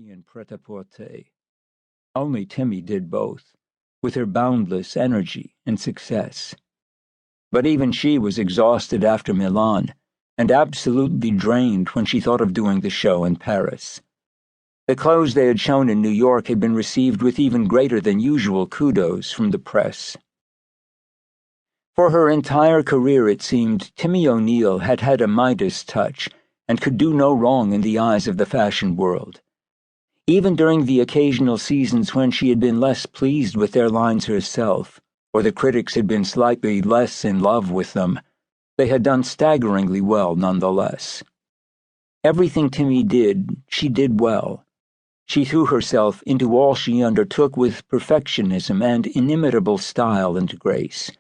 European prêt-à-porter. Only Timmie did both, with her boundless energy and success. But even she was exhausted after Milan, and absolutely drained when she thought of doing the show in Paris. The clothes they had shown in New York had been received with even greater than usual kudos from the press. For her entire career, it seemed, Timmie O'Neill had had a Midas touch and could do no wrong in the eyes of the fashion world. Even during the occasional seasons when she had been less pleased with their lines herself, or the critics had been slightly less in love with them, they had done staggeringly well nonetheless. Everything Timmie did, she did well. She threw herself into all she undertook with perfectionism and inimitable style and grace.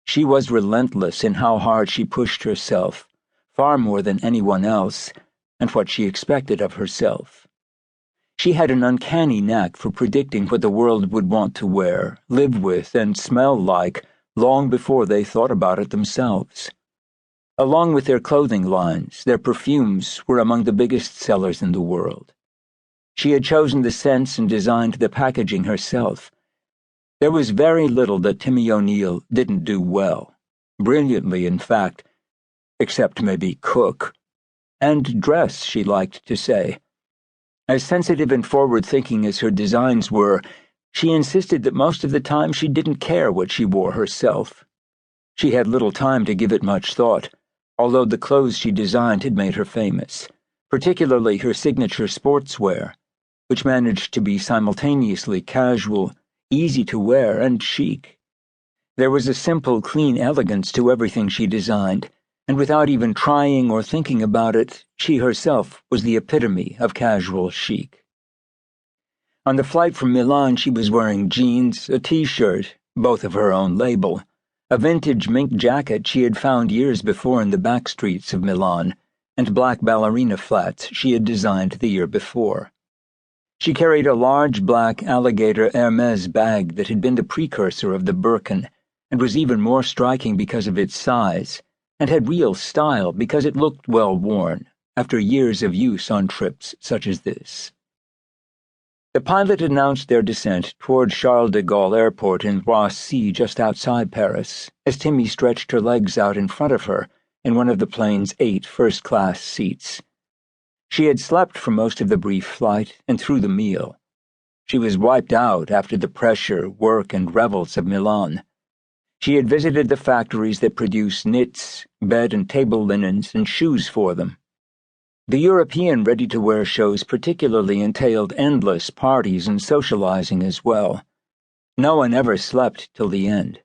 She was relentless in how hard she pushed herself, far more than anyone else, and what she expected of herself. She had an uncanny knack for predicting what the world would want to wear, live with, and smell like long before they thought about it themselves. Along with their clothing lines, their perfumes were among the biggest sellers in the world. She had chosen the scents and designed the packaging herself. There was very little that Timmie O'Neill didn't do well, brilliantly in fact, except maybe cook, and dress, she liked to say. As sensitive and forward-thinking as her designs were, she insisted that most of the time she didn't care what she wore herself. She had little time to give it much thought, although the clothes she designed had made her famous, particularly her signature sportswear, which managed to be simultaneously casual, easy to wear, and chic. There was a simple, clean elegance to everything she designed, and without even trying or thinking about it, she herself was the epitome of casual chic. On the flight from Milan, she was wearing jeans, a t-shirt, both of her own label, a vintage mink jacket she had found years before in the back streets of Milan, and black ballerina flats she had designed the year before. She carried a large black alligator Hermes bag that had been the precursor of the Birkin, and was even more striking because of its size, and had real style because it looked well worn, after years of use on trips such as this. The pilot announced their descent toward Charles de Gaulle Airport in Roissy, just outside Paris, as Timmie stretched her legs out in front of her in one of the plane's 8 first-class seats. She had slept for most of the brief flight and through the meal. She was wiped out after the pressure, work, and revels of Milan. She had visited the factories that produce knits, bed and table linens, and shoes for them. The European ready-to-wear shows particularly entailed endless parties and socializing as well. No one ever slept till the end.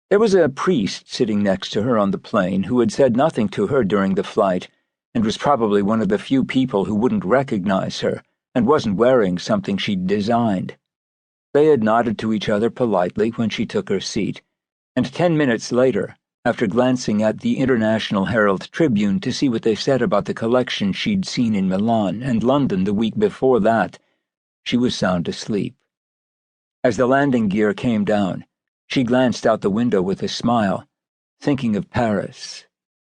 There was a priest sitting next to her on the plane who had said nothing to her during the flight, and was probably one of the few people who wouldn't recognize her and wasn't wearing something she'd designed. They had nodded to each other politely when she took her seat, and 10 minutes later, after glancing at the International Herald Tribune to see what they said about the collection she'd seen in Milan and London the week before that, she was sound asleep. As the landing gear came down, she glanced out the window with a smile, thinking of Paris,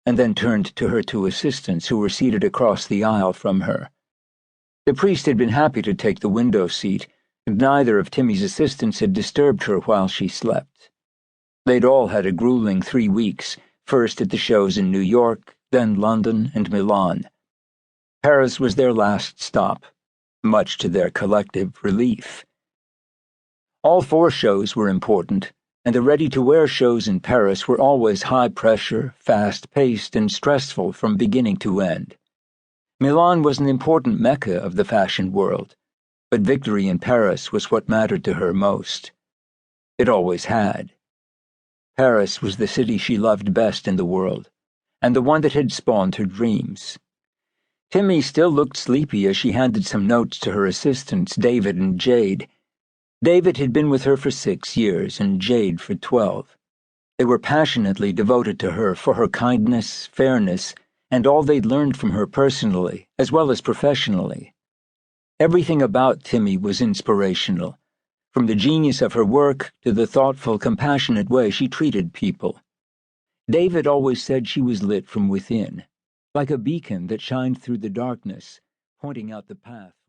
and then turned to her 2 assistants who were seated across the aisle from her. The priest had been happy to take the window seat, and neither of Timmie's assistants had disturbed her while she slept. They'd all had a grueling 3 weeks, first at the shows in New York, then London and Milan. Paris was their last stop, much to their collective relief. All 4 shows were important, and the ready-to-wear shows in Paris were always high-pressure, fast-paced, and stressful from beginning to end. Milan was an important mecca of the fashion world, but victory in Paris was what mattered to her most. It always had. Paris was the city she loved best in the world, and the one that had spawned her dreams. Timmie still looked sleepy as she handed some notes to her assistants, David and Jade. David had been with her for 6 years, and Jade for 12. They were passionately devoted to her for her kindness, fairness, and all they'd learned from her personally, as well as professionally. Everything about Timmie was inspirational, from the genius of her work to the thoughtful, compassionate way she treated people. David always said she was lit from within, like a beacon that shined through the darkness, pointing out the path for